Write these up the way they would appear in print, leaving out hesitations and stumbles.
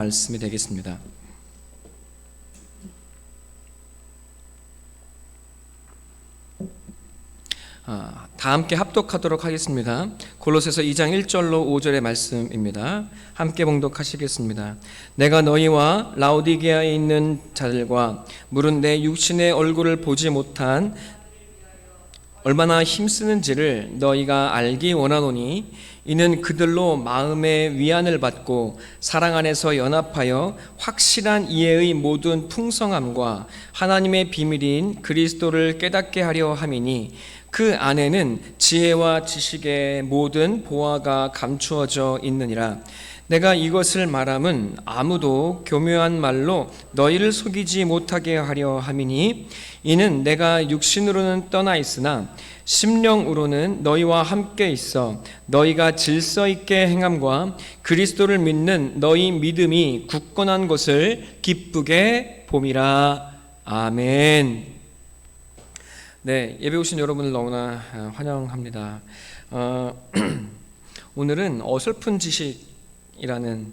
말씀이 되겠습니다. 다 함께 합독하도록 하겠습니다. 골로새서 2장 1절로 5절의 말씀입니다. 함께 봉독하시겠습니다. 내가 너희와 라오디게아에 있는 자들과 물은 내 육신의 얼굴을 보지 못한 얼마나 힘쓰는지를 너희가 알기 원하노니 이는 그들로 마음의 위안을 받고 사랑 안에서 연합하여 확실한 이해의 모든 풍성함과 하나님의 비밀인 그리스도를 깨닫게 하려 함이니 그 안에는 지혜와 지식의 모든 보화가 감추어져 있느니라. 내가 이것을 말함은 아무도 교묘한 말로 너희를 속이지 못하게 하려 함이니 이는 내가 육신으로는 떠나 있으나 심령으로는 너희와 함께 있어 너희가 질서 있게 행함과 그리스도를 믿는 너희 믿음이 굳건한 것을 기쁘게 봄이라. 아멘. 네, 예배 오신 여러분을 너무나 환영합니다. 오늘은 어설픈 지식이라는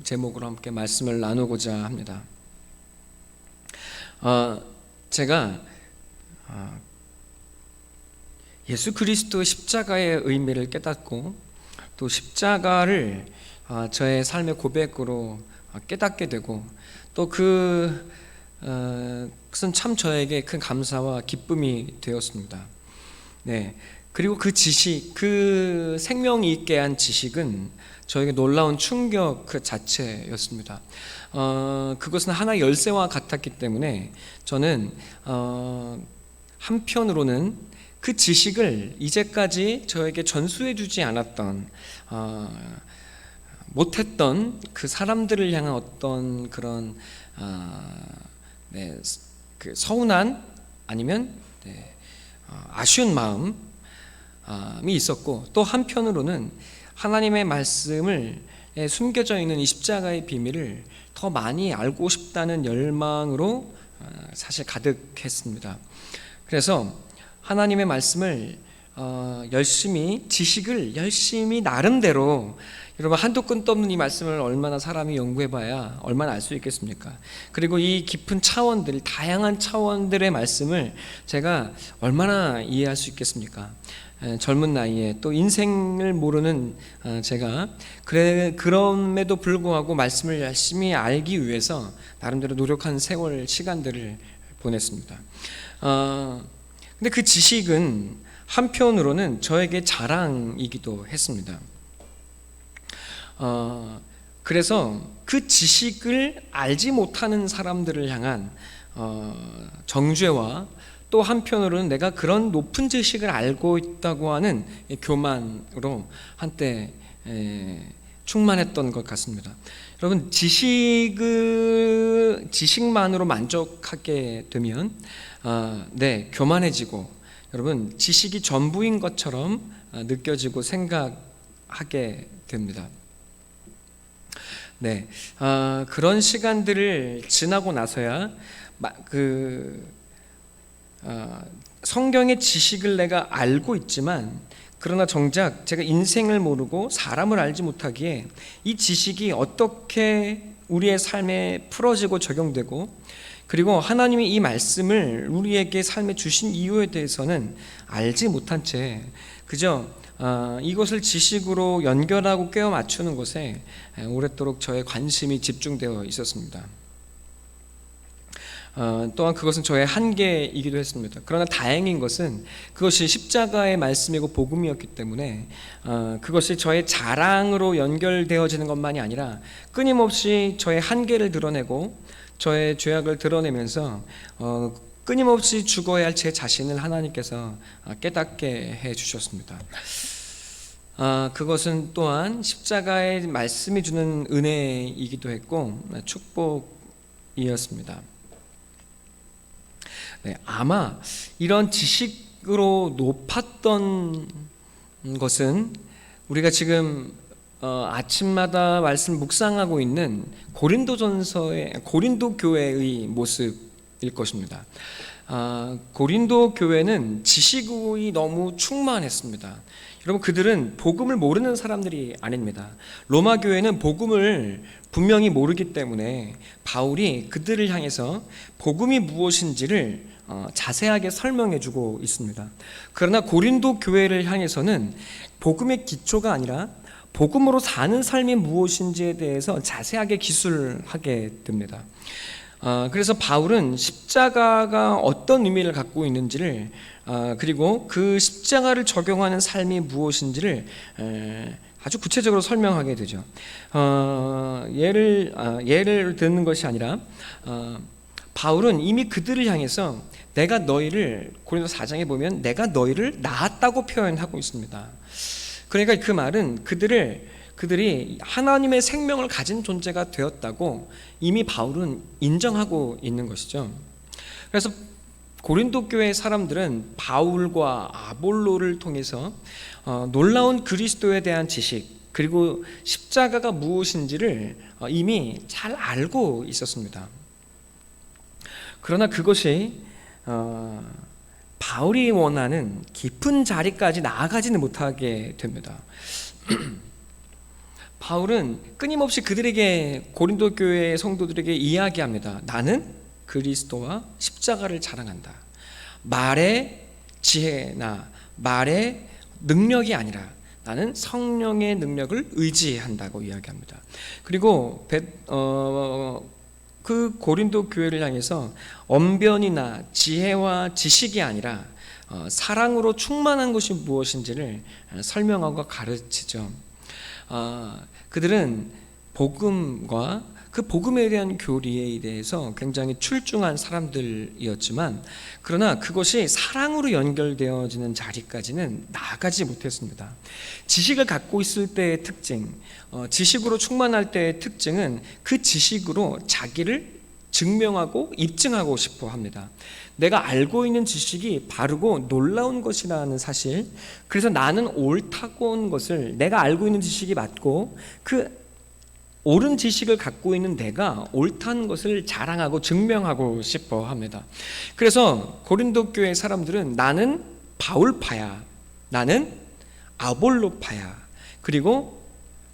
제목으로 함께 말씀을 나누고자 합니다. 제가 예수 그리스도 십자가의 의미를 깨닫고 또 십자가를 저의 삶의 고백으로 깨닫게 되고 또 그것은 참 저에게 큰 감사와 기쁨이 되었습니다. 네, 그리고 그 지식, 그 생명이 있게 한 지식은 저에게 놀라운 충격 그 자체였습니다. 그것은 하나의 열쇠와 같았기 때문에 저는 한편으로는 그 지식을 이제까지 저에게 전수해주지 않았던 못했던 그 사람들을 향한 어떤 그런 그 서운한 아니면 아쉬운 마음이 있었고, 또 한편으로는 하나님의 말씀을 숨겨져 있는 이 십자가의 비밀을 더 많이 알고 싶다는 열망으로 사실 가득했습니다. 그래서 하나님의 말씀을 지식을 열심히 나름대로, 여러분 한도 끝도 없는 이 말씀을 얼마나 사람이 연구해봐야 얼마나 알 수 있겠습니까? 그리고 이 깊은 차원들, 다양한 차원들의 말씀을 제가 얼마나 이해할 수 있겠습니까? 젊은 나이에 또 인생을 모르는 제가 그럼에도 불구하고 말씀을 열심히 알기 위해서 나름대로 노력한 세월 시간들을 보냈습니다. 근데 그 지식은 한편으로는 저에게 자랑이기도 했습니다. 그래서 그 지식을 알지 못하는 사람들을 향한 정죄와 또 한편으로는 내가 그런 높은 지식을 알고 있다고 하는 교만으로 한때 충만했던 것 같습니다. 여러분, 지식만으로 만족하게 되면 교만해지고, 여러분 지식이 전부인 것처럼 느껴지고 생각하게 됩니다. 그런 시간들을 지나고 나서야 성경의 지식을 내가 알고 있지만, 그러나 정작 제가 인생을 모르고 사람을 알지 못하기에 이 지식이 어떻게 우리의 삶에 풀어지고 적용되고, 그리고 하나님이 이 말씀을 우리에게 삶에 주신 이유에 대해서는 알지 못한 채 그저 이것을 지식으로 연결하고 꿰어 맞추는 것에 오랫도록 저의 관심이 집중되어 있었습니다. 또한 그것은 저의 한계이기도 했습니다. 그러나 다행인 것은 그것이 십자가의 말씀이고 복음이었기 때문에 그것이 저의 자랑으로 연결되어지는 것만이 아니라 끊임없이 저의 한계를 드러내고 저의 죄악을 드러내면서 끊임없이 죽어야 할 제 자신을 하나님께서 깨닫게 해주셨습니다. 그것은 또한 십자가의 말씀이 주는 은혜이기도 했고 축복이었습니다. 아마 이런 지식으로 높았던 것은 우리가 지금 아침마다 말씀 묵상하고 있는 고린도 교회의 모습일 것입니다. 고린도 교회는 지식이 너무 충만했습니다. 여러분, 그들은 복음을 모르는 사람들이 아닙니다. 로마 교회는 복음을 분명히 모르기 때문에 바울이 그들을 향해서 복음이 무엇인지를 자세하게 설명해 주고 있습니다. 그러나 고린도 교회를 향해서는 복음의 기초가 아니라 복음으로 사는 삶이 무엇인지에 대해서 자세하게 기술하게 됩니다. 그래서 바울은 십자가가 어떤 의미를 갖고 있는지를 그리고 그 십자가를 적용하는 삶이 무엇인지를 아주 구체적으로 설명하게 되죠. 예를 듣는 것이 아니라 바울은 이미 그들을 향해서 내가 너희를, 고린도 4장에 보면 내가 너희를 낳았다고 표현하고 있습니다. 그러니까 그 말은 그들이 하나님의 생명을 가진 존재가 되었다고 이미 바울은 인정하고 있는 것이죠. 그래서 고린도 교회 사람들은 바울과 아볼로를 통해서 놀라운 그리스도에 대한 지식, 그리고 십자가가 무엇인지를 이미 잘 알고 있었습니다. 그러나 그것이 바울이 원하는 깊은 자리까지 나아가지는 못하게 됩니다. 바울은 끊임없이 그들에게, 고린도 교회 성도들에게 이야기합니다. 나는 그리스도와 십자가를 자랑한다. 말의 지혜나 말의 능력이 아니라 나는 성령의 능력을 의지한다고 이야기합니다. 그리고 그 고린도 교회를 향해서 언변이나 지혜와 지식이 아니라 사랑으로 충만한 것이 무엇인지를 설명하고 가르치죠. 그들은 복음과 그 복음에 대한 교리에 대해서 굉장히 출중한 사람들이었지만, 그러나 그것이 사랑으로 연결되어지는 자리까지는 나아가지 못했습니다. 지식을 갖고 있을 때의 특징, 지식으로 충만할 때의 특징은 그 지식으로 자기를 증명하고 입증하고 싶어 합니다. 내가 알고 있는 지식이 바르고 놀라운 것이라는 사실, 그래서 나는 옳다고 한 것을, 내가 알고 있는 지식이 맞고 그 옳은 지식을 갖고 있는 내가 옳다는 것을 자랑하고 증명하고 싶어 합니다. 그래서 고린도 교회 사람들은 나는 바울파야, 나는 아볼로파야, 그리고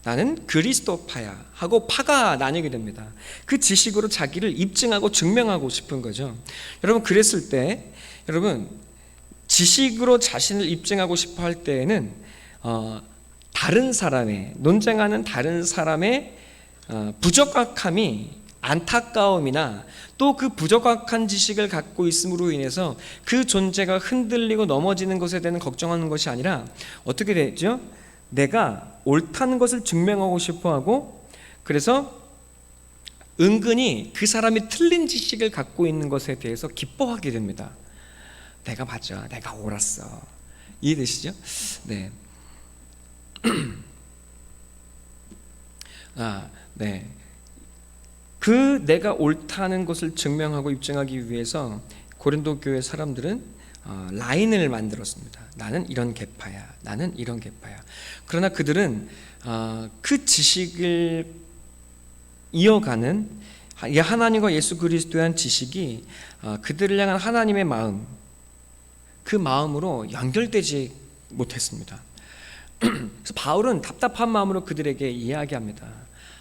나는 그리스도파야 하고 파가 나뉘게 됩니다. 그 지식으로 자기를 입증하고 증명하고 싶은 거죠. 여러분, 그랬을 때, 여러분, 지식으로 자신을 입증하고 싶어 할 때에는 다른 사람의, 논쟁하는 다른 사람의 부적확함이, 안타까움이나 또 그 부적확한 지식을 갖고 있음으로 인해서 그 존재가 흔들리고 넘어지는 것에 대한 걱정하는 것이 아니라 어떻게 되죠? 내가 옳다는 것을 증명하고 싶어하고, 그래서 은근히 그 사람이 틀린 지식을 갖고 있는 것에 대해서 기뻐하게 됩니다. 내가 맞아, 내가 옳았어. 이해되시죠? 네. 네. 그 내가 옳다는 것을 증명하고 입증하기 위해서 고린도 교회 사람들은 라인을 만들었습니다. 나는 이런 계파야, 나는 이런 계파야. 그러나 그들은 그 지식을 이어가는 하나님과 예수 그리스도에 대한 지식이 그들을 향한 하나님의 마음, 그 마음으로 연결되지 못했습니다. 그래서 바울은 답답한 마음으로 그들에게 이야기합니다.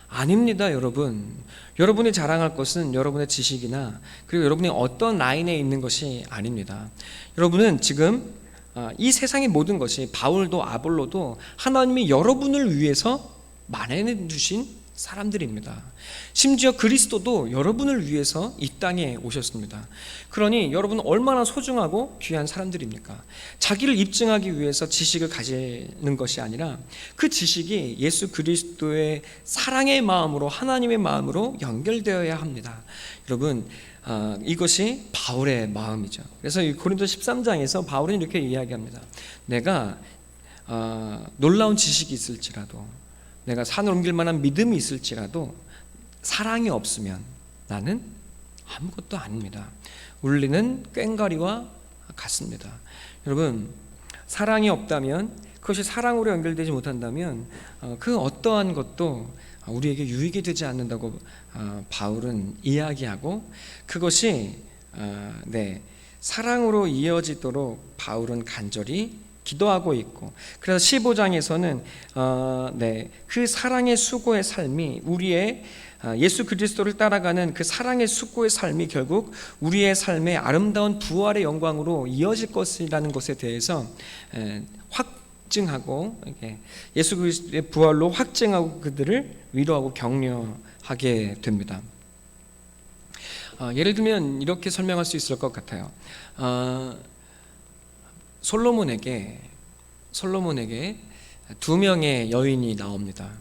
아닙니다, 여러분. 여러분이 자랑할 것은 여러분의 지식이나 그리고 여러분이 어떤 라인에 있는 것이 아닙니다. 여러분은 지금 이 세상의 모든 것이, 바울도 아볼로도 하나님이 여러분을 위해서 마련해 주신 사람들입니다. 심지어 그리스도도 여러분을 위해서 이 땅에 오셨습니다. 그러니 여러분은 얼마나 소중하고 귀한 사람들입니까? 자기를 입증하기 위해서 지식을 가지는 것이 아니라 그 지식이 예수 그리스도의 사랑의 마음으로, 하나님의 마음으로 연결되어야 합니다. 여러분, 이것이 바울의 마음이죠. 그래서 이 고린도 13장에서 바울은 이렇게 이야기합니다. 내가 놀라운 지식이 있을지라도, 내가 산을 옮길 만한 믿음이 있을지라도 사랑이 없으면 나는 아무것도 아닙니다. 울리는 꽹과리와 같습니다. 여러분, 사랑이 없다면, 그것이 사랑으로 연결되지 못한다면 그 어떠한 것도 우리에게 유익이 되지 않는다고 바울은 이야기하고, 그것이 사랑으로 이어지도록 바울은 간절히 기도하고 있고, 그래서 15장에서는 그 사랑의 수고의 삶이 우리의 예수 그리스도를 따라가는 그 사랑의 수고의 삶이 결국 우리의 삶의 아름다운 부활의 영광으로 이어질 것이라는 것에 대해서 확증하고, 예수 그리스도의 부활로 확증하고 그들을 위로하고 격려하게 됩니다. 예를 들면 이렇게 설명할 수 있을 것 같아요. 솔로몬에게 두 명의 여인이 나옵니다.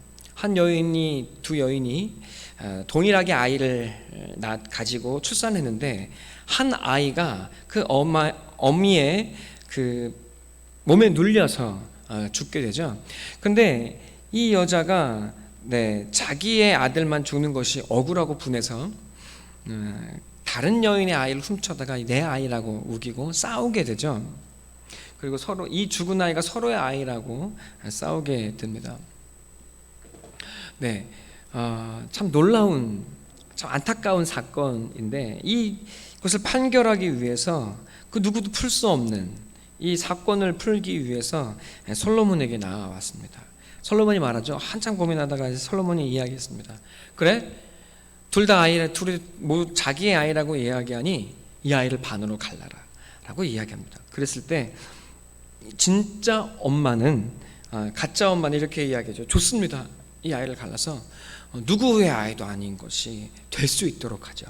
두 여인이 동일하게 아이를 가지고 출산했는데, 한 아이가 그 어미의 그 몸에 눌려서 죽게 되죠. 근데 이 여자가 자기의 아들만 죽는 것이 억울하고 분해서 다른 여인의 아이를 훔쳐다가 내 아이라고 우기고 싸우게 되죠. 그리고 서로 이 죽은 아이가 서로의 아이라고 싸우게 됩니다. 참 놀라운, 참 안타까운 사건인데, 이것을 판결하기 위해서 그 누구도 풀 수 없는 이 사건을 풀기 위해서 솔로몬에게 나와왔습니다. 솔로몬이 말하죠. 한참 고민하다가 솔로몬이 이야기했습니다. 그래? 둘 다 둘이 뭐 자기의 아이라고 이야기하니 이 아이를 반으로 갈라라 라고 이야기합니다. 그랬을 때 진짜 엄마는, 가짜 엄마는 이렇게 이야기하죠. 좋습니다. 이 아이를 갈라서 누구의 아이도 아닌 것이 될 수 있도록 하죠.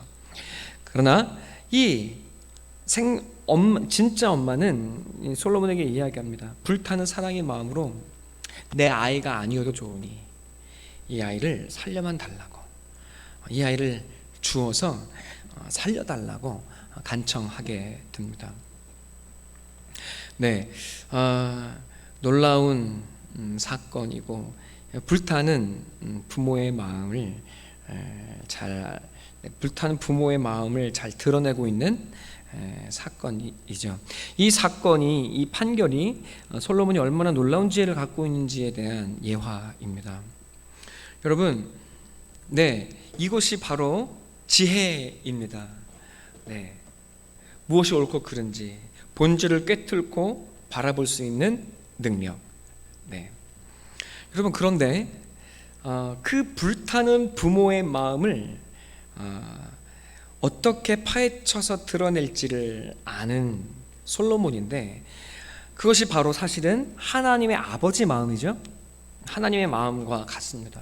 그러나 진짜 엄마는 솔로몬에게 이야기합니다. 불타는 사랑의 마음으로 내 아이가 아니어도 좋으니 이 아이를 살려만 달라고, 이 아이를 주어서 살려달라고 간청하게 됩니다. 놀라운 사건이고, 불타는 부모의 마음을 잘 드러내고 있는 사건이죠. 이 사건이, 이 판결이 솔로몬이 얼마나 놀라운 지혜를 갖고 있는지에 대한 예화입니다. 여러분, 이것이 바로 지혜입니다. 무엇이 옳고 그른지 본질을 꿰뚫고 바라볼 수 있는 능력. 여러분, 그런데 그 불타는 부모의 마음을 어떻게 파헤쳐서 드러낼지를 아는 솔로몬인데, 그것이 바로 사실은 하나님의 아버지 마음이죠. 하나님의 마음과 같습니다.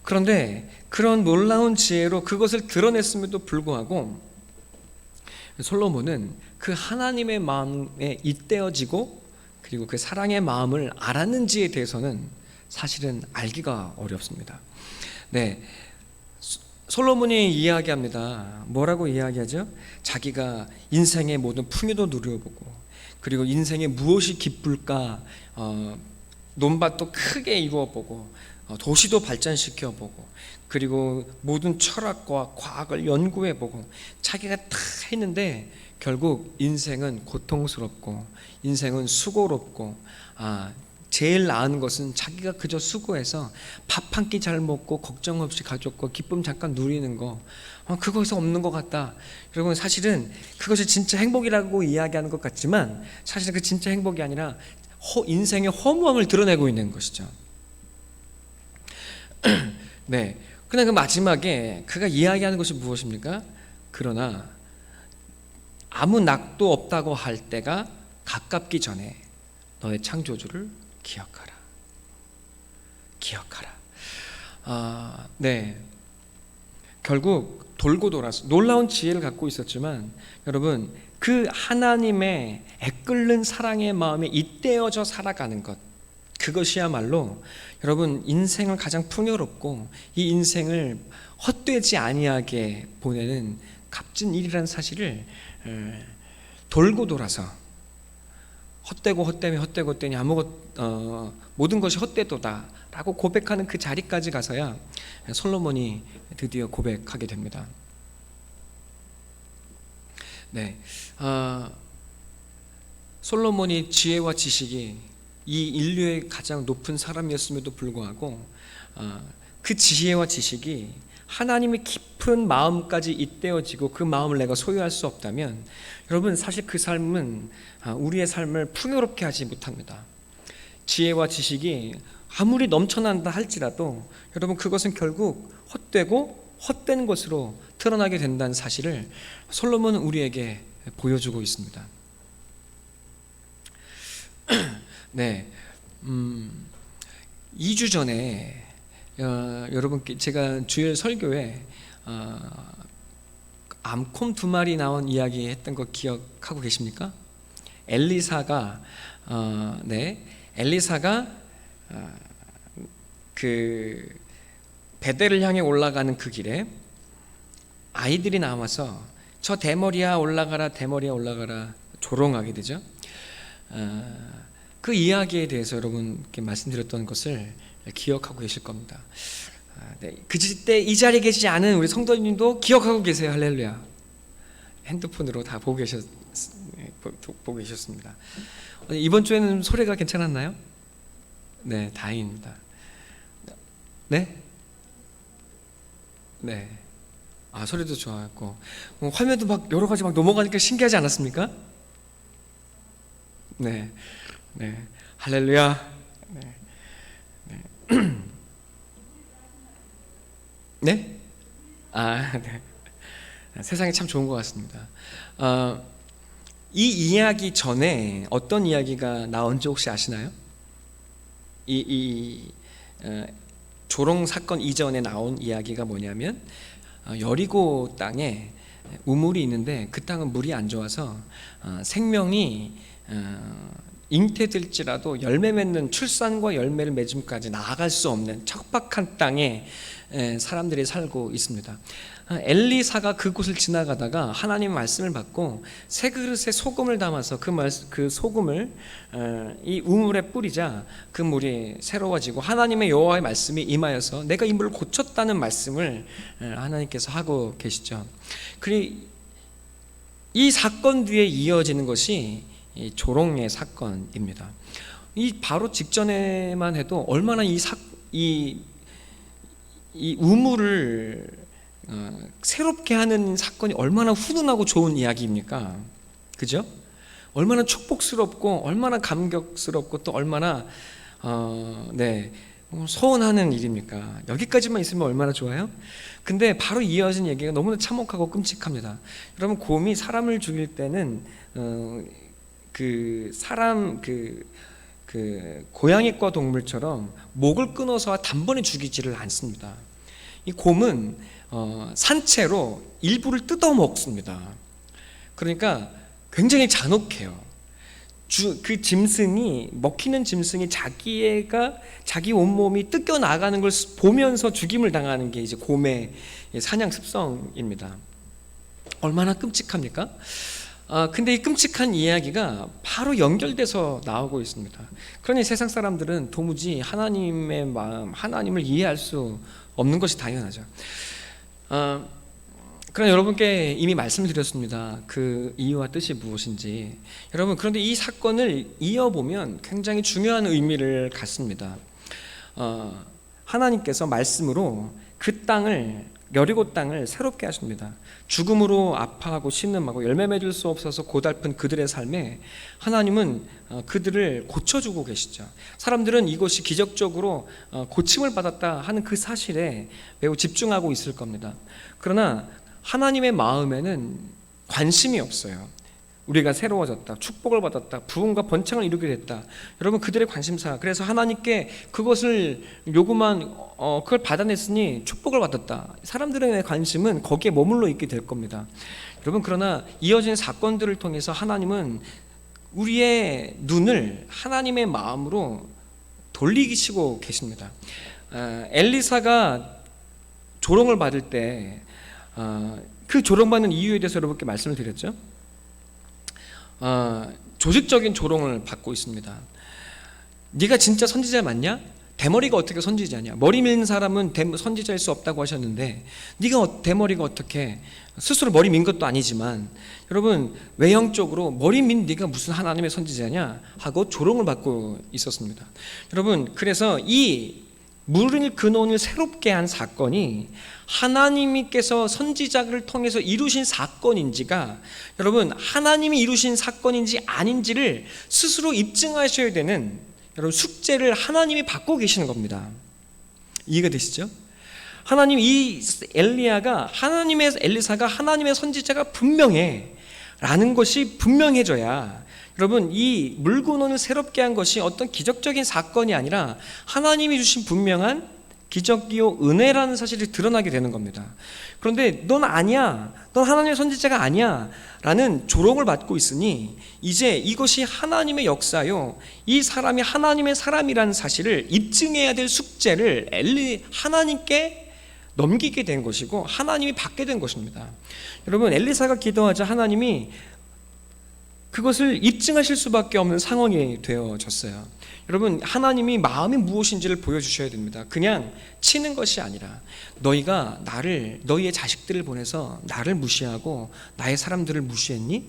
그런데 그런 놀라운 지혜로 그것을 드러냈음에도 불구하고 솔로몬은 그 하나님의 마음에 잇대어지고, 그리고 그 사랑의 마음을 알았는지에 대해서는 사실은 알기가 어렵습니다. 솔로몬이 이야기합니다. 뭐라고 이야기하죠? 자기가 인생의 모든 풍요도 누려보고, 그리고 인생에 무엇이 기쁠까 논밭도 크게 이루어보고, 도시도 발전시켜보고, 그리고 모든 철학과 과학을 연구해보고, 자기가 다 했는데 결국 인생은 고통스럽고, 인생은 수고롭고, 제일 나은 것은 자기가 그저 수고해서 밥 한 끼 잘 먹고 걱정 없이 가족과 기쁨 잠깐 누리는 거, 그것이 없는 것 같다. 여러분, 사실은 그것이 진짜 행복이라고 이야기하는 것 같지만 사실은 그 진짜 행복이 아니라 인생의 허무함을 드러내고 있는 것이죠. 그러나 그 마지막에 그가 이야기하는 것이 무엇입니까? 그러나 아무 낙도 없다고 할 때가 가깝기 전에 너의 창조주를 기억하라. 결국 돌고 돌아서 놀라운 지혜를 갖고 있었지만, 여러분, 그 하나님의 애끓는 사랑의 마음에 잇대어져 살아가는 것, 그것이야말로 여러분 인생을 가장 풍요롭고 이 인생을 헛되지 아니하게 보내는 값진 일이라는 사실을 돌고 돌아서 헛되니 모든 것이 헛되도다라고 고백하는 그 자리까지 가서야 솔로몬이 드디어 고백하게 됩니다. 솔로몬이 지혜와 지식이 이 인류의 가장 높은 사람이었음에도 불구하고 그 지혜와 지식이 하나님의 깊은 깊은 마음까지 잇대어지고 그 마음을 내가 소유할 수 없다면 여러분 사실 그 삶은 우리의 삶을 풍요롭게 하지 못합니다. 지혜와 지식이 아무리 넘쳐난다 할지라도 여러분 그것은 결국 헛되고 헛된 것으로 드러나게 된다는 사실을 솔로몬은 우리에게 보여주고 있습니다. 네, 2주 전에 여러분께 제가 주일 설교에 암콤 2마리 나온 이야기 했던 거 기억하고 계십니까? 엘리사가 그 베델을 향해 올라가는 그 길에 아이들이 나와서 저 대머리야 올라가라, 대머리야 올라가라 조롱하게 되죠. 그 이야기에 대해서 여러분께 말씀드렸던 것을 기억하고 계실 겁니다. 네, 그때 이 자리에 계시지 않은 우리 성도님도 기억하고 계세요. 할렐루야. 핸드폰으로 다 보고 계셨습니다. 이번 주에는 소리가 괜찮았나요? 네, 다행입니다. 네? 네. 소리도 좋았고 화면도 막 여러 가지 막 넘어가니까 신기하지 않았습니까? 네. 네. 할렐루야. 네. 네. 네? 네. 세상이 참 좋은 것 같습니다. 이 이야기 전에 어떤 이야기가 나온지 혹시 아시나요? 조롱 사건 이전에 나온 이야기가 뭐냐면 여리고 땅에 우물이 있는데 그 땅은 물이 안 좋아서 생명이 잉태될지라도 열매 맺는 출산과 열매를 맺음까지 나아갈 수 없는 척박한 땅에 사람들이 살고 있습니다. 엘리사가 그곳을 지나가다가 하나님의 말씀을 받고 새 그릇에 소금을 담아서 그 소금을 이 우물에 뿌리자 그 물이 새로워지고 하나님의 여호와의 말씀이 임하여서 내가 이 물을 고쳤다는 말씀을 하나님께서 하고 계시죠. 그리고 이 사건 뒤에 이어지는 것이 이 조롱의 사건입니다. 이 바로 직전에만 해도 얼마나 이 우물을 새롭게 하는 사건이 얼마나 훈훈하고 좋은 이야기입니까? 그죠? 얼마나 축복스럽고 얼마나 감격스럽고 또 얼마나 서운하는 일입니까? 여기까지만 있으면 얼마나 좋아요? 근데 바로 이어진 얘기가 너무나 참혹하고 끔찍합니다. 여러분 곰이 사람을 죽일 때는 고양이과 동물처럼 목을 끊어서 단번에 죽이지를 않습니다. 이 곰은 산채로 일부를 뜯어 먹습니다. 그러니까 굉장히 잔혹해요. 그 짐승이 먹히는 짐승이 자기 온몸이 뜯겨 나가는 걸 보면서 죽임을 당하는 게 이제 곰의 사냥 습성입니다. 얼마나 끔찍합니까? 근데 이 끔찍한 이야기가 바로 연결돼서 나오고 있습니다. 그러니 세상 사람들은 도무지 하나님의 마음, 하나님을 이해할 수 없는 것이 당연하죠. 그러나 여러분께 이미 말씀드렸습니다. 그 이유와 뜻이 무엇인지. 여러분 그런데 이 사건을 이어보면 굉장히 중요한 의미를 갖습니다. 하나님께서 말씀으로 그 땅을 여리고 땅을 새롭게 하십니다. 죽음으로 아파하고 신음하고 열매 맺을 수 없어서 고달픈 그들의 삶에 하나님은 그들을 고쳐주고 계시죠. 사람들은 이것이 기적적으로 고침을 받았다 하는 그 사실에 매우 집중하고 있을 겁니다. 그러나 하나님의 마음에는 관심이 없어요. 우리가 새로워졌다, 축복을 받았다, 부흥과 번창을 이루게 됐다. 여러분 그들의 관심사. 그래서 하나님께 그것을 그걸 받아냈으니 축복을 받았다. 사람들의 관심은 거기에 머물러 있게 될 겁니다. 여러분 그러나 이어진 사건들을 통해서 하나님은 우리의 눈을 하나님의 마음으로 돌리시고 계십니다. 엘리사가 조롱을 받을 때 그 조롱받는 이유에 대해서 여러분께 말씀을 드렸죠. 조직적인 조롱을 받고 있습니다. 네가 진짜 선지자 맞냐? 대머리가 어떻게 선지자냐? 머리 밀는 사람은 선지자일 수 없다고 하셨는데 네가 대머리가 어떻게, 스스로 머리 민 것도 아니지만 여러분 외형적으로 머리 민 네가 무슨 하나님의 선지자냐 하고 조롱을 받고 있었습니다. 여러분 그래서 이 물을 근원을 새롭게 한 사건이 하나님께서 선지자를 통해서 이루신 사건인지가, 여러분, 하나님이 이루신 사건인지 아닌지를 스스로 입증하셔야 되는, 여러분, 숙제를 하나님이 받고 계시는 겁니다. 이해가 되시죠? 하나님, 이 엘리사가 하나님의 선지자가 분명해 라는 것이 분명해져야, 여러분, 이 물근원을 새롭게 한 것이 어떤 기적적인 사건이 아니라 하나님이 주신 분명한 기적이요 은혜라는 사실이 드러나게 되는 겁니다. 그런데 넌 아니야, 넌 하나님의 선지자가 아니야 라는 조롱을 받고 있으니 이제 이것이 하나님의 역사요, 이 사람이 하나님의 사람이라는 사실을 입증해야 될 숙제를 하나님께 넘기게 된 것이고 하나님이 받게 된 것입니다. 여러분, 엘리사가 기도하자 하나님이 그것을 입증하실 수밖에 없는 상황이 되어졌어요. 여러분, 하나님이 마음이 무엇인지를 보여주셔야 됩니다. 그냥 치는 것이 아니라, 너희가 너희의 자식들을 보내서 나를 무시하고 나의 사람들을 무시했니?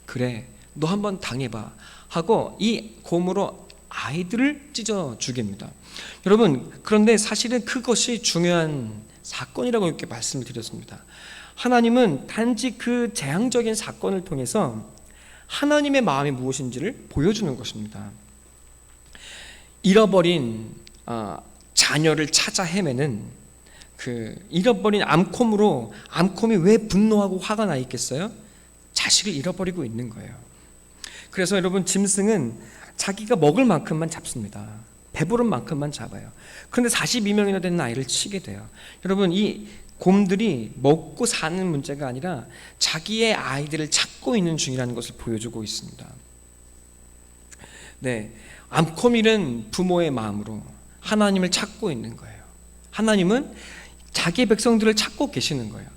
그래, 너 한번 당해봐 하고 이 곰으로 아이들을 찢어 죽입니다. 여러분, 그런데 사실은 그것이 중요한 사건이라고 이렇게 말씀을 드렸습니다. 하나님은 단지 그 재앙적인 사건을 통해서 하나님의 마음이 무엇인지를 보여주는 것입니다. 잃어버린 자녀를 찾아 헤매는 그 잃어버린 암콤으로, 암콤이 왜 분노하고 화가 나 있겠어요? 자식을 잃어버리고 있는 거예요. 그래서 여러분, 짐승은 자기가 먹을 만큼만 잡습니다. 배부른 만큼만 잡아요. 그런데 42명이나 되는 아이를 치게 돼요. 여러분, 이 곰들이 먹고 사는 문제가 아니라 자기의 아이들을 찾고 있는 중이라는 것을 보여주고 있습니다. 네, 암코밀은 부모의 마음으로 하나님을 찾고 있는 거예요. 하나님은 자기의 백성들을 찾고 계시는 거예요.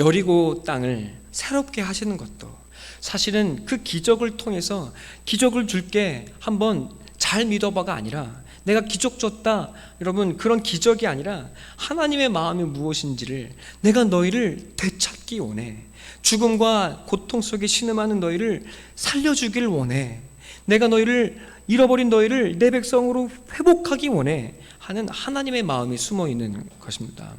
여리고 땅을 새롭게 하시는 것도 사실은 그 기적을 통해서, 기적을 줄게 한번 잘 믿어봐가 아니라, 내가 기적 줬다, 여러분, 그런 기적이 아니라 하나님의 마음이 무엇인지를 내가 너희를 되찾기 원해. 죽음과 고통 속에 신음하는 너희를 살려주길 원해. 내가 잃어버린 너희를 내 백성으로 회복하기 원해 하는 하나님의 마음이 숨어 있는 것입니다.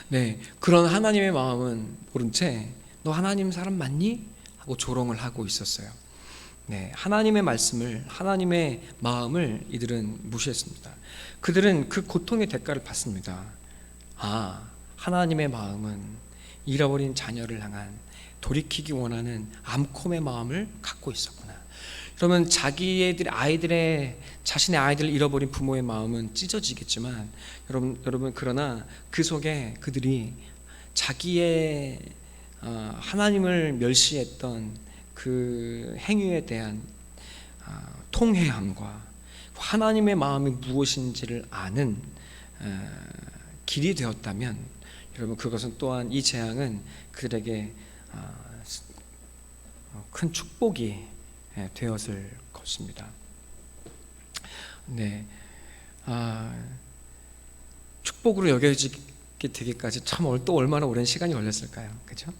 네, 그런 하나님의 마음은 모른 채 너 하나님 사람 맞니? 하고 조롱을 하고 있었어요. 네, 하나님의 말씀을, 하나님의 마음을 이들은 무시했습니다. 그들은 그 고통의 대가를 받습니다. 하나님의 마음은 잃어버린 자녀를 향한 돌이키기 원하는 암콤의 마음을 갖고 있었구나. 그러면 자신의 아이들을 잃어버린 부모의 마음은 찢어지겠지만, 여러분, 그러나 그 속에 그들이 자기의 하나님을 멸시했던 그 행위에 대한 통회함과 하나님의 마음이 무엇인지를 아는 길이 되었다면, 여러분, 그것은 또한, 이 재앙은 그들에게 큰 축복이 되었을 것입니다. 네, 축복으로 여겨지게 되기까지 참 또 얼마나 오랜 시간이 걸렸을까요? 그렇죠?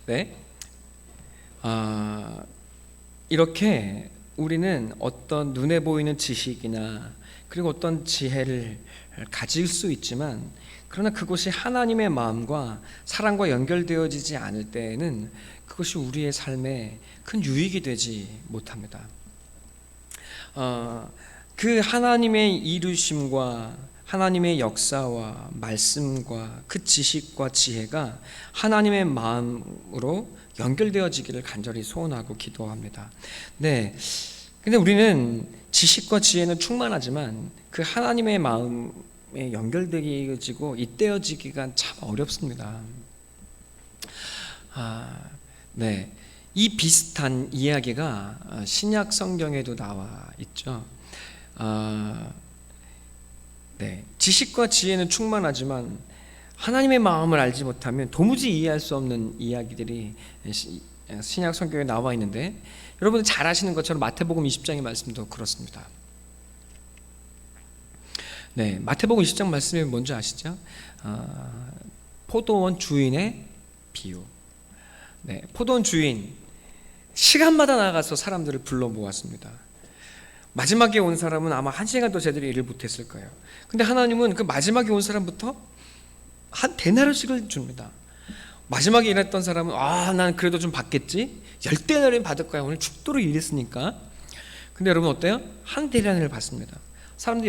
네, 이렇게 우리는 어떤 눈에 보이는 지식이나 그리고 어떤 지혜를 가질 수 있지만, 그러나 그것이 하나님의 마음과 사랑과 연결되어지지 않을 때에는 그것이 우리의 삶에 큰 유익이 되지 못합니다. 그 하나님의 이루심과 하나님의 역사와 말씀과 그 지식과 지혜가 하나님의 마음으로 연결되어지기를 간절히 소원하고 기도합니다. 네, 근데 우리는 지식과 지혜는 충만하지만 그 하나님의 마음에 연결되어지고 잇대어지기가 참 어렵습니다. 네, 이 비슷한 이야기가 신약 성경에도 나와 있죠. 네, 지식과 지혜는 충만하지만 하나님의 마음을 알지 못하면 도무지 이해할 수 없는 이야기들이 신약 성경에 나와 있는데, 여러분 잘 아시는 것처럼 마태복음 20장의 말씀도 그렇습니다. 네, 마태복음 20장 말씀이 뭔지 아시죠? 포도원 주인의 비유. 네, 포도원 주인, 시간마다 나가서 사람들을 불러 모았습니다. 마지막에 온 사람은 아마 1시간도 제대로 일을 못했을 거예요. 근데 하나님은 그 마지막에 온 사람부터 한 데나리씩을 줍니다. 마지막에 일했던 사람은 난 그래도 좀 받겠지? 10데나리는 받을 거야. 오늘 죽도록 일했으니까. 근데 여러분 어때요? 한 데나리를 받습니다. 사람들이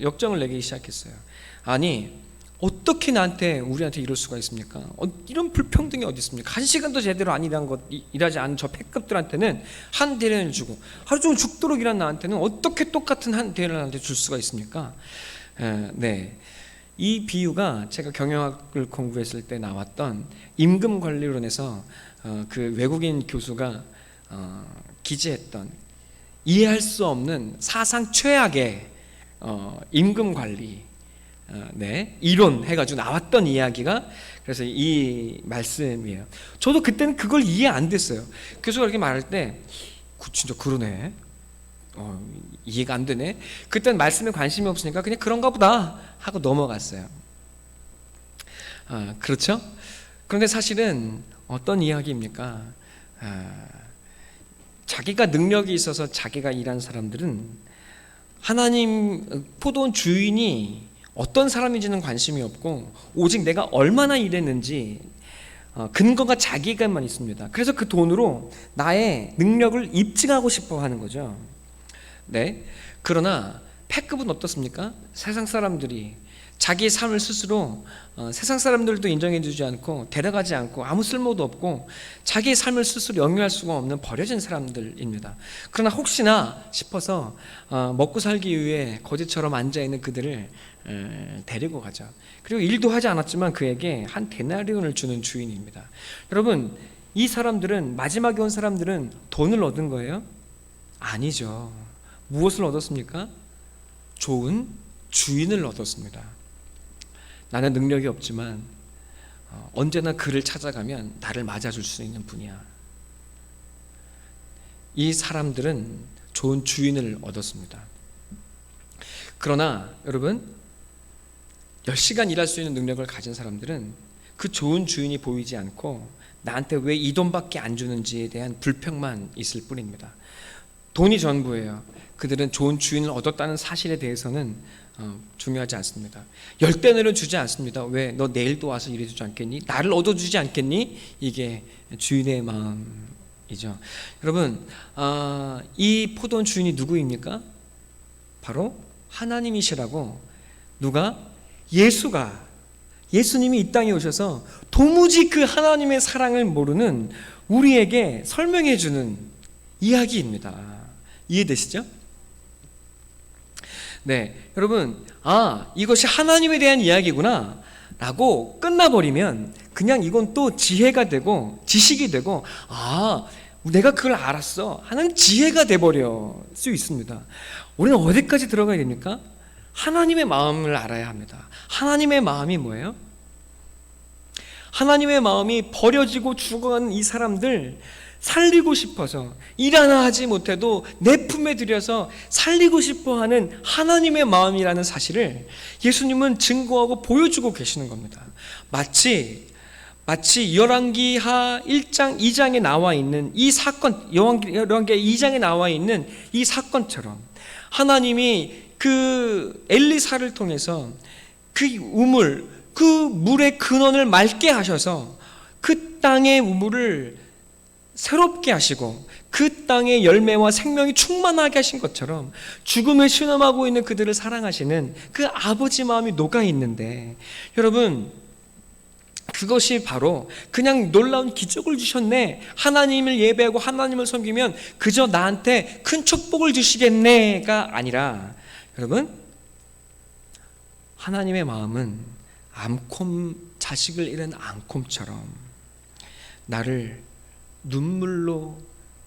역정을 내기 시작했어요. 아니 어떻게 우리한테 이럴 수가 있습니까? 이런 불평등이 어디 있습니까? 1시간도 제대로 안 일하지 않은 저 패급들한테는 한 데나리를 주고 하루 종일 죽도록 일한 나한테는 어떻게 똑같은 한 데나리를 줄 수가 있습니까? 네, 이 비유가 제가 경영학을 공부했을 때 나왔던 임금관리론에서 그 외국인 교수가 기재했던 이해할 수 없는 사상 최악의 임금관리 이론 해가지고 나왔던 이야기가 그래서 이 말씀이에요. 저도 그때는 그걸 이해 안 됐어요. 교수가 이렇게 말할 때 진짜 그러네, 이해가 안 되네. 그때는 말씀에 관심이 없으니까 그냥 그런가 보다 하고 넘어갔어요. 그렇죠? 그런데 사실은 어떤 이야기입니까? 자기가 능력이 있어서 자기가 일한 사람들은 하나님 포도원 주인이 어떤 사람인지는 관심이 없고 오직 내가 얼마나 일했는지 근거가 자기에게만 있습니다. 그래서 그 돈으로 나의 능력을 입증하고 싶어 하는 거죠. 네. 그러나 패급은 어떻습니까? 세상 사람들이 자기의 삶을 스스로 세상 사람들도 인정해주지 않고 데려가지 않고 아무 쓸모도 없고 자기의 삶을 스스로 영위할 수가 없는 버려진 사람들입니다. 그러나 혹시나 싶어서 먹고 살기 위해 거지처럼 앉아있는 그들을 데리고 가죠. 그리고 일도 하지 않았지만 그에게 한 데나리온을 주는 주인입니다. 여러분, 이 사람들은, 마지막에 온 사람들은 돈을 얻은 거예요? 아니죠. 무엇을 얻었습니까? 좋은 주인을 얻었습니다. 나는 능력이 없지만 언제나 그를 찾아가면 나를 맞아줄 수 있는 분이야. 이 사람들은 좋은 주인을 얻었습니다. 그러나 여러분, 10시간 일할 수 있는 능력을 가진 사람들은 그 좋은 주인이 보이지 않고 나한테 왜 이 돈밖에 안 주는지에 대한 불평만 있을 뿐입니다. 돈이 전부예요. 그들은 좋은 주인을 얻었다는 사실에 대해서는 중요하지 않습니다. 10데나리온 주지 않습니다. 왜? 너 내일도 와서 일해주지 않겠니? 나를 얻어주지 않겠니? 이게 주인의 마음이죠. 여러분, 이 포도원 주인이 누구입니까? 바로 하나님이시라고 누가? 예수님이 이 땅에 오셔서 도무지 그 하나님의 사랑을 모르는 우리에게 설명해 주는 이야기입니다. 이해되시죠? 네, 여러분, 이것이 하나님에 대한 이야기구나 라고 끝나버리면 그냥 이건 또 지혜가 되고 지식이 되고 내가 그걸 알았어 하는 지혜가 돼버릴 수 있습니다. 우리는 어디까지 들어가야 됩니까? 하나님의 마음을 알아야 합니다. 하나님의 마음이 뭐예요? 하나님의 마음이 버려지고 죽어간 이 사람들 살리고 싶어서 일 하나 하지 못해도 내 품에 들여서 살리고 싶어하는 하나님의 마음이라는 사실을 예수님은 증거하고 보여주고 계시는 겁니다. 마치 열왕기하 1장 2장에 나와 있는 이 사건, 열왕기하 2장에 나와 있는 이 사건처럼 하나님이 그 엘리사를 통해서 그 우물, 그 물의 근원을 맑게 하셔서 그 땅의 우물을 새롭게 하시고 그 땅의 열매와 생명이 충만하게 하신 것처럼 죽음을 신음하고 있는 그들을 사랑하시는 그 아버지 마음이 녹아 있는데, 여러분, 그것이 바로 그냥 놀라운 기적을 주셨네, 하나님을 예배하고 하나님을 섬기면 그저 나한테 큰 축복을 주시겠네가 아니라, 여러분, 하나님의 마음은 자식을 잃은 암콤처럼 나를 눈물로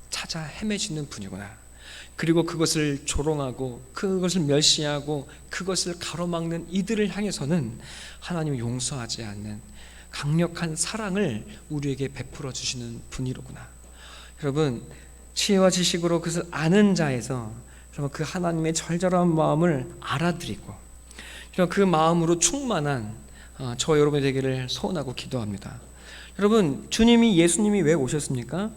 찾아 헤매시는 분이구나. 그리고 그것을 조롱하고 그것을 멸시하고 그것을 가로막는 이들을 향해서는 하나님이 용서하지 않는 강력한 사랑을 우리에게 베풀어 주시는 분이로구나. 여러분, 지혜와 지식으로 그것을 아는 자에서 그 하나님의 절절한 마음을 알아들이고 그 마음으로 충만한 저 여러분이 되기를 소원하고 기도합니다. 여러분, 예수님이 왜 오셨습니까?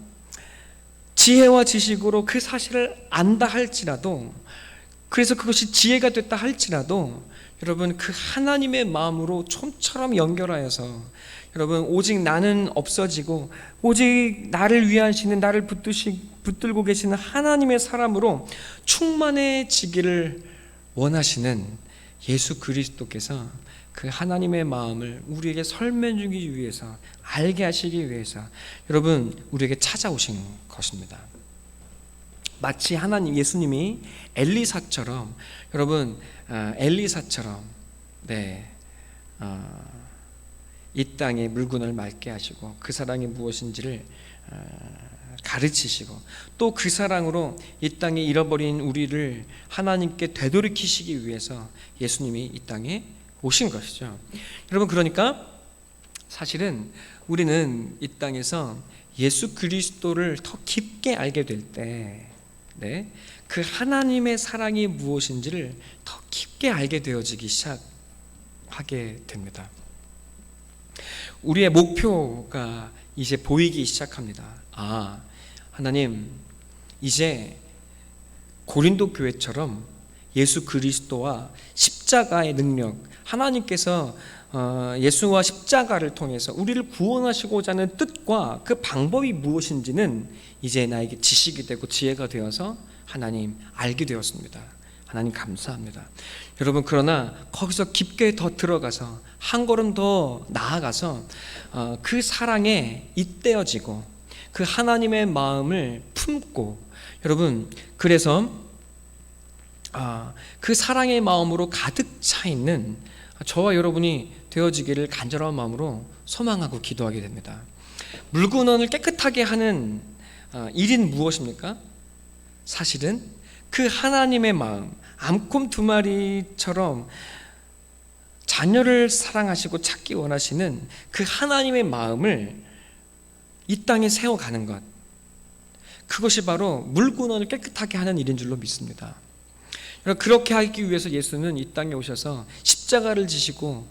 지혜와 지식으로 그 사실을 안다 할지라도, 그래서 그것이 지혜가 됐다 할지라도 여러분 그 하나님의 마음으로 촘처럼 연결하여서 여러분 오직 나는 없어지고 오직 나를 위하시는, 나를 붙들고 계시는 하나님의 사람으로 충만해지기를 원하시는 예수 그리스도께서 그 하나님의 마음을 우리에게 설명주기 위해서, 알게 하시기 위해서 여러분 우리에게 찾아오신 것입니다. 마치 하나님, 예수님이 엘리사처럼, 여러분 엘리사처럼 이 땅에 물건을 맑게 하시고 그 사랑이 무엇인지를 가르치시고 또 그 사랑으로 이 땅에 잃어버린 우리를 하나님께 되돌이키시기 위해서 예수님이 이 땅에 오신 것이죠. 여러분, 그러니까 사실은 우리는 이 땅에서 예수 그리스도를 더 깊게 알게 될 때 그 하나님의 사랑이 무엇인지를 더 깊게 알게 되어지기 시작하게 됩니다. 우리의 목표가 이제 보이기 시작합니다. 하나님, 이제 고린도 교회처럼 예수 그리스도와 십자가의 능력, 하나님께서 예수와 십자가를 통해서 우리를 구원하시고자 하는 뜻과 그 방법이 무엇인지는 이제 나에게 지식이 되고 지혜가 되어서 하나님 알게 되었습니다. 하나님 감사합니다. 여러분, 그러나 거기서 깊게 더 들어가서 한 걸음 더 나아가서 그 사랑에 잇대어지고 그 하나님의 마음을 품고, 여러분 그래서 그 사랑의 마음으로 가득 차 있는 저와 여러분이 되어지기를 간절한 마음으로 소망하고 기도하게 됩니다. 물구나무를 깨끗하게 하는 일인 무엇입니까? 사실은 그 하나님의 마음, 암곰 두 마리처럼 자녀를 사랑하시고 찾기 원하시는 그 하나님의 마음을 이 땅에 세워가는 것, 그것이 바로 물구나무를 깨끗하게 하는 일인 줄로 믿습니다. 그렇게 하기 위해서 예수는 이 땅에 오셔서 십자가를 지시고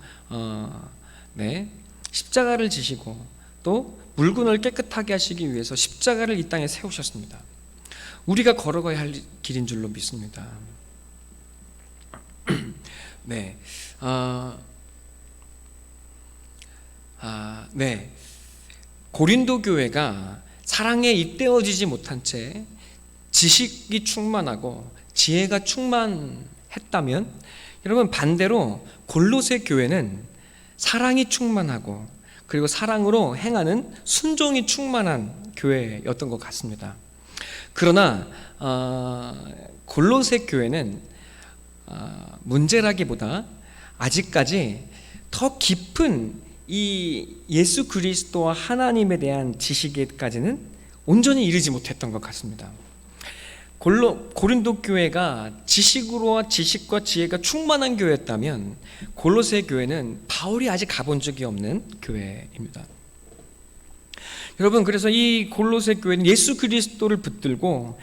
십자가를 지시고 또 물구나무를 깨끗하게 하시기 위해서 십자가를 이 땅에 세우셨습니다. 우리가 걸어가야 할 길인 줄로 믿습니다. 고린도 교회가 사랑에 잇대어지지 못한 채 지식이 충만하고 지혜가 충만했다면, 여러분 반대로 골로새 교회는 사랑이 충만하고 그리고 사랑으로 행하는 순종이 충만한 교회였던 것 같습니다. 그러나 골로새 교회는 문제라기보다 아직까지 더 깊은 이 예수 그리스도와 하나님에 대한 지식에까지는 온전히 이르지 못했던 것 같습니다. 고린도 교회가 지식과 지혜가 충만한 교회였다면 골로새 교회는 바울이 아직 가본 적이 없는 교회입니다. 여러분, 그래서 이 골로새 교회는 예수 그리스도를 붙들고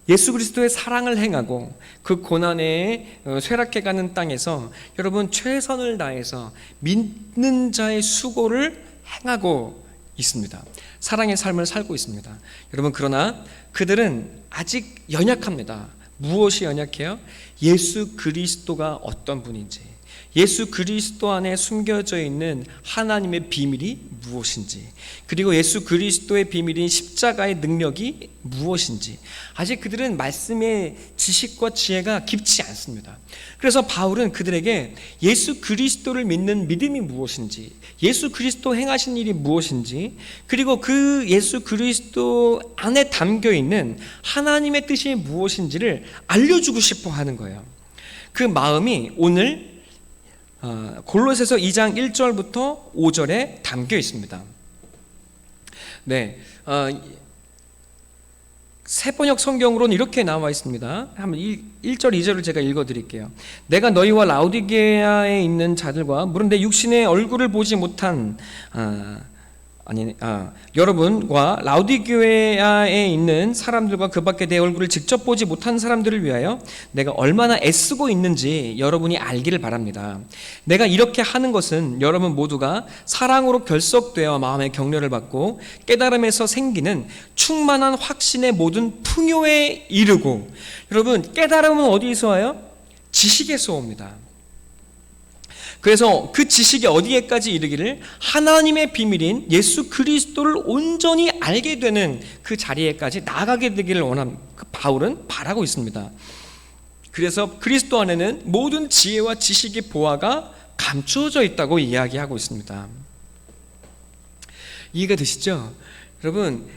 예수 그리스도의 사랑을 행하고 그 고난에 쇠락해가는 땅에서 여러분 최선을 다해서 믿는 자의 수고를 행하고 있습니다. 사랑의 삶을 살고 있습니다. 여러분, 그러나 그들은 아직 연약합니다. 무엇이 연약해요? 예수 그리스도가 어떤 분인지, 예수 그리스도 안에 숨겨져 있는 하나님의 비밀이 무엇인지, 그리고 예수 그리스도의 비밀인 십자가의 능력이 무엇인지 아직 그들은 말씀의 지식과 지혜가 깊지 않습니다. 그래서 바울은 그들에게 예수 그리스도를 믿는 믿음이 무엇인지, 예수 그리스도 행하신 일이 무엇인지, 그리고 그 예수 그리스도 안에 담겨있는 하나님의 뜻이 무엇인지를 알려주고 싶어 하는 거예요. 그 마음이 오늘 골로새서 2장 1절부터 5절에 담겨 있습니다. 새번역 성경으로는 이렇게 나와 있습니다. 한번 1절 2절을 제가 읽어드릴게요. 내가 너희와 라우디게아에 있는 자들과 물론 내 육신의 얼굴을 보지 못한 여러분과 라우디게아에 있는 사람들과 그 밖에 내 얼굴을 직접 보지 못한 사람들을 위하여 내가 얼마나 애쓰고 있는지 여러분이 알기를 바랍니다. 내가 이렇게 하는 것은 여러분 모두가 사랑으로 결속되어 마음의 격려를 받고 깨달음에서 생기는 충만한 확신의 모든 풍요에 이르고, 여러분 깨달음은 어디에서 와요? 지식에서 옵니다. 그래서 그 지식이 어디에까지 이르기를 하나님의 비밀인 예수 그리스도를 온전히 알게 되는 그 자리에까지 나아가게 되기를 그 바울은 바라고 있습니다. 그래서 그리스도 안에는 모든 지혜와 지식의 보화가 감추어져 있다고 이야기하고 있습니다. 이해가 되시죠? 여러분,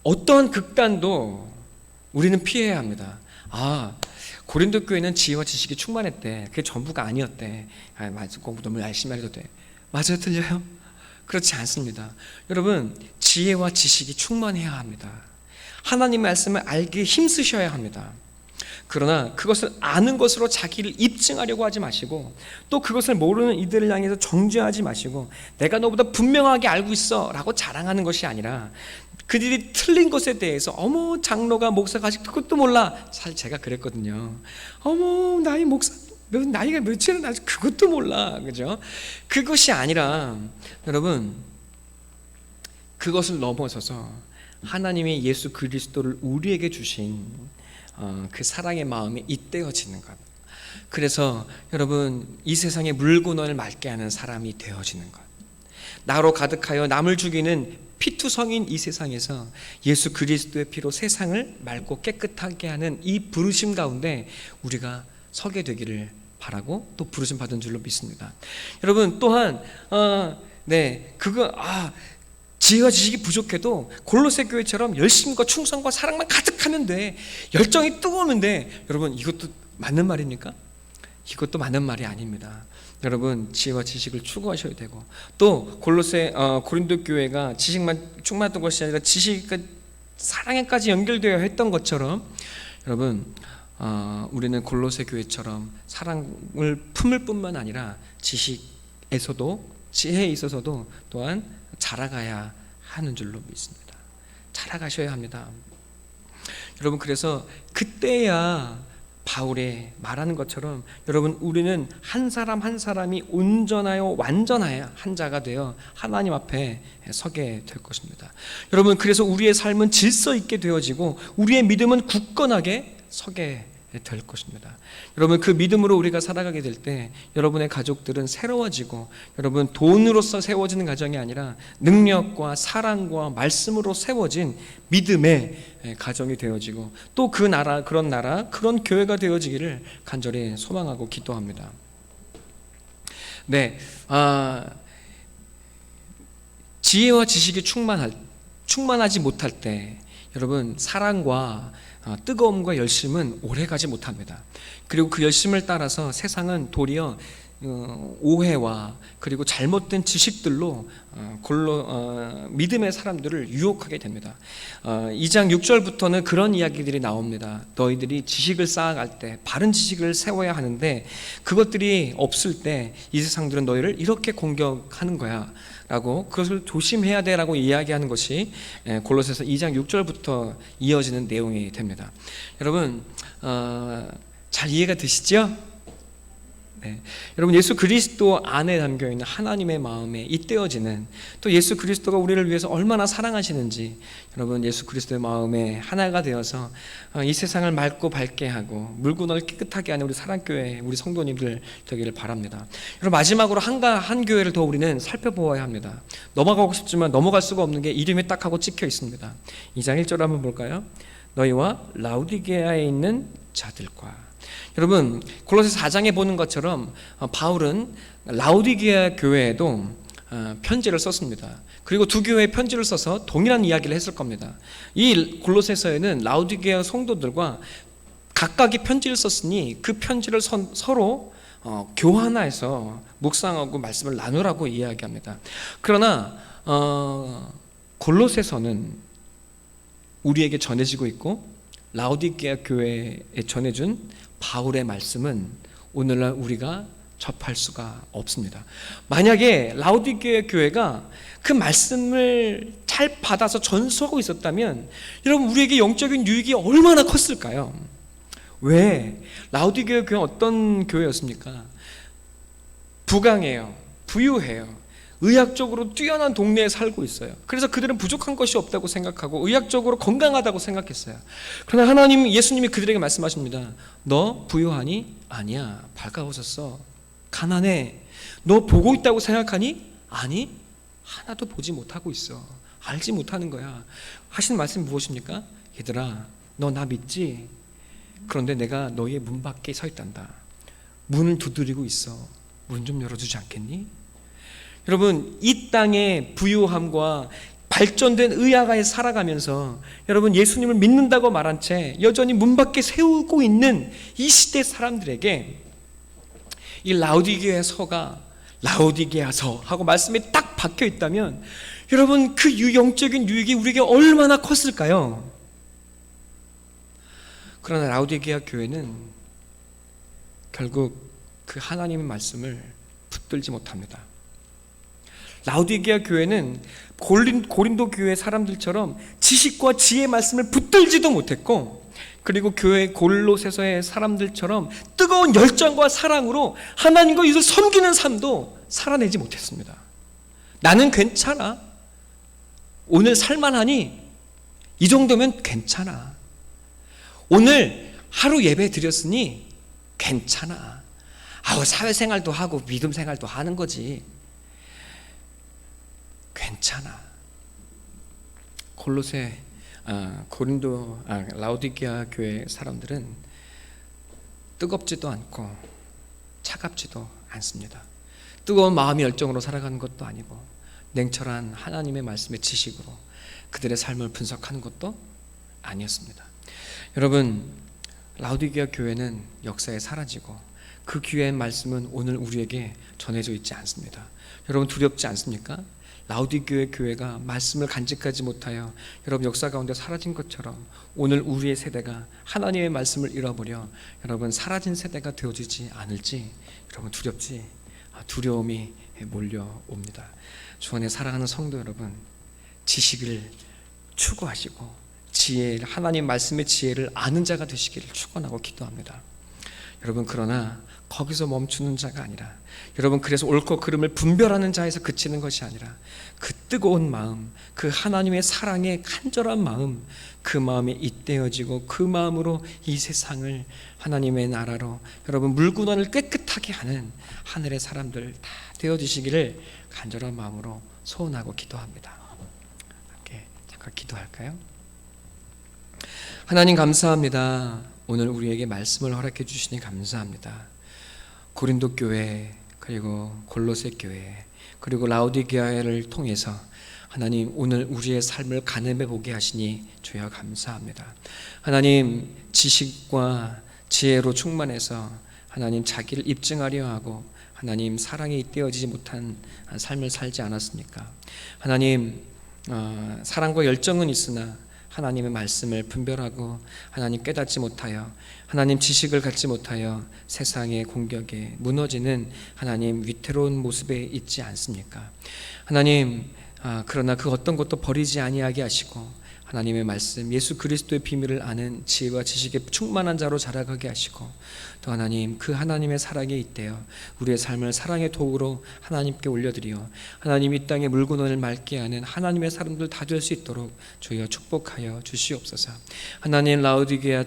어떠한 극단도 우리는 피해야 합니다. 고린도 교회는 지혜와 지식이 충만했대. 그게 전부가 아니었대. 맞아, 공부 너무 열심히 해도 돼. 맞아요, 틀려요? 그렇지 않습니다. 여러분, 지혜와 지식이 충만해야 합니다. 하나님의 말씀을 알기에 힘쓰셔야 합니다. 그러나 그것을 아는 것으로 자기를 입증하려고 하지 마시고, 또 그것을 모르는 이들을 향해서 정죄하지 마시고, 내가 너보다 분명하게 알고 있어 라고 자랑하는 것이 아니라, 그들이 틀린 것에 대해서 어머 장로가 목사가 아직 그것도 몰라. 사실 제가 그랬거든요. 어머 나이 목사 나이가 몇이나 아직 그것도 몰라. 그죠? 그것이 아니라 여러분, 그것을 넘어서서 하나님의 예수 그리스도를 우리에게 주신 그 사랑의 마음이 잇대어지는 것. 그래서 여러분, 이 세상의 물고난을 맑게 하는 사람이 되어지는 것. 나로 가득하여 남을 죽이는 피투성인 이 세상에서 예수 그리스도의 피로 세상을 맑고 깨끗하게 하는 이 부르심 가운데 우리가 서게 되기를 바라고 또 부르심 받은 줄로 믿습니다. 여러분, 또한 지혜와 지식이 부족해도 골로새 교회처럼 열심과 충성과 사랑만 가득하면 돼. 열정이 뜨거우면 돼. 여러분, 이것도 맞는 말입니까? 이것도 맞는 말이 아닙니다. 여러분, 지혜와 지식을 추구하셔야 되고, 또 고린도 교회가 지식만 충만했던 것이 아니라 지식과 사랑에까지 연결되어 했던 것처럼, 여러분 우리는 골로새 교회처럼 사랑을 품을 뿐만 아니라 지식에서도, 지혜에 있어서도 또한 자라가야 하는 줄로 믿습니다. 자라가셔야 합니다. 여러분, 그래서 그때야 바울의 말하는 것처럼 여러분, 우리는 한 사람 한 사람이 온전하여 완전하여 한 자가 되어 하나님 앞에 서게 될 것입니다. 여러분, 그래서 우리의 삶은 질서 있게 되어지고 우리의 믿음은 굳건하게 서게 될 것입니다. 여러분, 그 믿음으로 우리가 살아가게 될 때 여러분의 가족들은 새로워지고, 여러분 돈으로서 세워지는 가정이 아니라 능력과 사랑과 말씀으로 세워진 믿음의 가정이 되어지고, 또 그 나라, 그런 교회가 되어지기를 간절히 소망하고 기도합니다. 지혜와 지식이 충만하지 못할 때 여러분, 사랑과 뜨거움과 열심은 오래가지 못합니다. 그리고 그 열심을 따라서 세상은 도리어 오해와 그리고 잘못된 지식들로 믿음의 사람들을 유혹하게 됩니다. 2장 6절부터는 그런 이야기들이 나옵니다. 너희들이 지식을 쌓아갈 때 바른 지식을 세워야 하는데 그것들이 없을 때 이 세상들은 너희를 이렇게 공격하는 거야 라고, 그것을 조심해야 돼 라고 이야기하는 것이 골로새서 2장 6절부터 이어지는 내용이 됩니다. 여러분, 잘 이해가 되시죠? 여러분, 예수 그리스도 안에 담겨있는 하나님의 마음에 잇대어지는, 또 예수 그리스도가 우리를 위해서 얼마나 사랑하시는지, 여러분 예수 그리스도의 마음에 하나가 되어서 이 세상을 맑고 밝게 하고 물구나무를 깨끗하게 하는 우리 사랑교회, 우리 성도님들 되기를 바랍니다. 여러분, 마지막으로 한 교회를 더 우리는 살펴보아야 합니다. 넘어가고 싶지만 넘어갈 수가 없는 게 이름이 딱 하고 찍혀 있습니다. 2장 1절 한번 볼까요? 너희와 라우디게아에 있는 자들과. 여러분, 골로새 4장에 보는 것처럼 바울은 라우디게아 교회에도 편지를 썼습니다. 그리고 두 교회에 편지를 써서 동일한 이야기를 했을 겁니다. 이 골로새서에는 라우디게아 성도들과 각각이 편지를 썼으니 그 편지를 서로 교환해서 묵상하고 말씀을 나누라고 이야기합니다. 그러나 골로새서는 우리에게 전해지고 있고 라우디게아 교회에 전해준 바울의 말씀은 오늘날 우리가 접할 수가 없습니다. 만약에 라오디게아 교회가 그 말씀을 잘 받아서 전수하고 있었다면 여러분 우리에게 영적인 유익이 얼마나 컸을까요? 왜? 라오디게아 교회는 어떤 교회였습니까? 부강해요. 부유해요. 의학적으로 뛰어난 동네에 살고 있어요. 그래서 그들은 부족한 것이 없다고 생각하고 의학적으로 건강하다고 생각했어요. 그러나 하나님, 예수님이 그들에게 말씀하십니다. 너 부유하니? 아니야. 발가벗었어. 가난해. 너 보고 있다고 생각하니? 아니, 하나도 보지 못하고 있어. 알지 못하는 거야. 하시는 말씀이 무엇입니까? 얘들아, 너 나 믿지? 그런데 내가 너희의 문 밖에 서 있단다. 문을 두드리고 있어. 문 좀 열어주지 않겠니? 여러분, 이 땅의 부유함과 발전된 의학에 살아가면서 여러분 예수님을 믿는다고 말한 채 여전히 문 밖에 세우고 있는 이 시대 사람들에게 이 라오디게아서가 라오디게아서 하고 말씀이 딱 박혀 있다면 여러분 그 영적인 유익이 우리에게 얼마나 컸을까요? 그러나 라오디게아 교회는 결국 그 하나님의 말씀을 붙들지 못합니다. 라오디게아 교회는 고린도 교회 사람들처럼 지식과 지혜의 말씀을 붙들지도 못했고, 그리고 교회 골로새서의 사람들처럼 뜨거운 열정과 사랑으로 하나님과 이웃을 섬기는 삶도 살아내지 못했습니다. 나는 괜찮아. 오늘 살만하니? 이 정도면 괜찮아. 오늘 하루 예배 드렸으니 괜찮아. 사회생활도 하고 믿음 생활도 하는 거지. 괜찮아. 라오디게아 교회 사람들은 뜨겁지도 않고 차갑지도 않습니다. 뜨거운 마음의 열정으로 살아가는 것도 아니고 냉철한 하나님의 말씀의 지식으로 그들의 삶을 분석하는 것도 아니었습니다. 여러분, 라오디게아 교회는 역사에 사라지고 그 귀한 말씀은 오늘 우리에게 전해져 있지 않습니다. 여러분 두렵지 않습니까? 라오디게아 교회가 말씀을 간직하지 못하여 여러분 역사 가운데 사라진 것처럼 오늘 우리의 세대가 하나님의 말씀을 잃어버려 여러분 사라진 세대가 되어지지 않을지 여러분 두려움이 몰려옵니다. 주 안에 사랑하는 성도 여러분, 지식을 추구하시고 하나님 말씀의 지혜를 아는 자가 되시기를 축원하고 기도합니다. 여러분, 그러나 거기서 멈추는 자가 아니라 여러분 그래서 옳고 그름을 분별하는 자에서 그치는 것이 아니라 그 뜨거운 마음, 그 하나님의 사랑의 간절한 마음, 그 마음에 잇대어지고 그 마음으로 이 세상을 하나님의 나라로 여러분 물구나무를 깨끗하게 하는 하늘의 사람들 다 되어지시기를 간절한 마음으로 소원하고 기도합니다. 함께 잠깐 기도할까요? 하나님 감사합니다. 오늘 우리에게 말씀을 허락해 주시니 감사합니다. 고린도 교회, 그리고 골로새 교회, 그리고 라오디게아를 통해서 하나님 오늘 우리의 삶을 가늠해 보게 하시니 주여 감사합니다. 하나님 지식과 지혜로 충만해서 하나님 자기를 입증하려 하고 하나님 사랑에 잇대어지지 못한 삶을 살지 않았습니까? 하나님 사랑과 열정은 있으나 하나님의 말씀을 분별하고 하나님 깨닫지 못하여 하나님 지식을 갖지 못하여 세상의 공격에 무너지는 하나님 위태로운 모습에 있지 않습니까? 하나님 그러나 그 어떤 것도 버리지 아니하게 하시고 하나님의 말씀 예수 그리스도의 비밀을 아는 지혜와 지식에 충만한 자로 자라가게 하시고 또 하나님 그 하나님의 사랑에 잇대어 우리의 삶을 사랑의 도구로 하나님께 올려드리어 하나님 이 땅에 물구나무를 맑게 하는 하나님의 사람들 다 될 수 있도록 주여 축복하여 주시옵소서. 하나님 라오디게아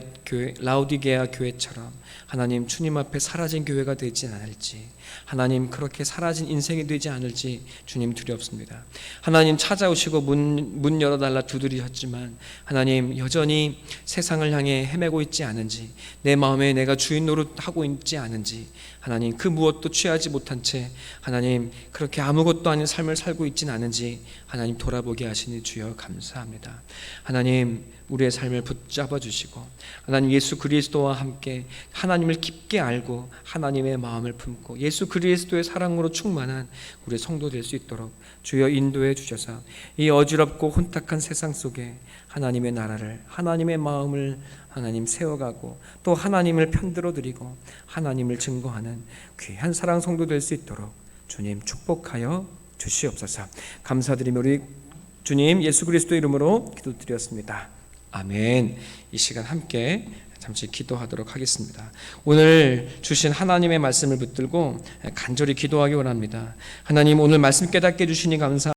교회처럼 하나님 주님 앞에 사라진 교회가 되지 않을지 하나님 그렇게 사라진 인생이 되지 않을지 주님 두렵습니다. 하나님 찾아오시고 문 열어달라 두드리셨지만 하나님 여전히 세상을 향해 헤매고 있지 않은지 내 마음에 내가 주인 노릇하고 있지 않은지 하나님 그 무엇도 취하지 못한 채 하나님 그렇게 아무것도 아닌 삶을 살고 있지는 않은지 하나님 돌아보게 하시니 주여 감사합니다. 하나님 우리의 삶을 붙잡아 주시고 하나님 예수 그리스도와 함께 하나님을 깊게 알고 하나님의 마음을 품고 예수 그리스도의 사랑으로 충만한 우리 성도 될 수 있도록 주여 인도해 주셔서 이 어지럽고 혼탁한 세상 속에 하나님의 나라를 하나님의 마음을 하나님 세워가고 또 하나님을 편들어 드리고 하나님을 증거하는 귀한 사랑 성도 될 수 있도록 주님 축복하여 주시옵소서. 감사드리며 우리 주님 예수 그리스도 이름으로 기도드렸습니다. 아멘. 이 시간 함께 잠시 기도하도록 하겠습니다. 오늘 주신 하나님의 말씀을 붙들고 간절히 기도하기 원합니다. 하나님 오늘 말씀 깨닫게 해주시니 감사합니다.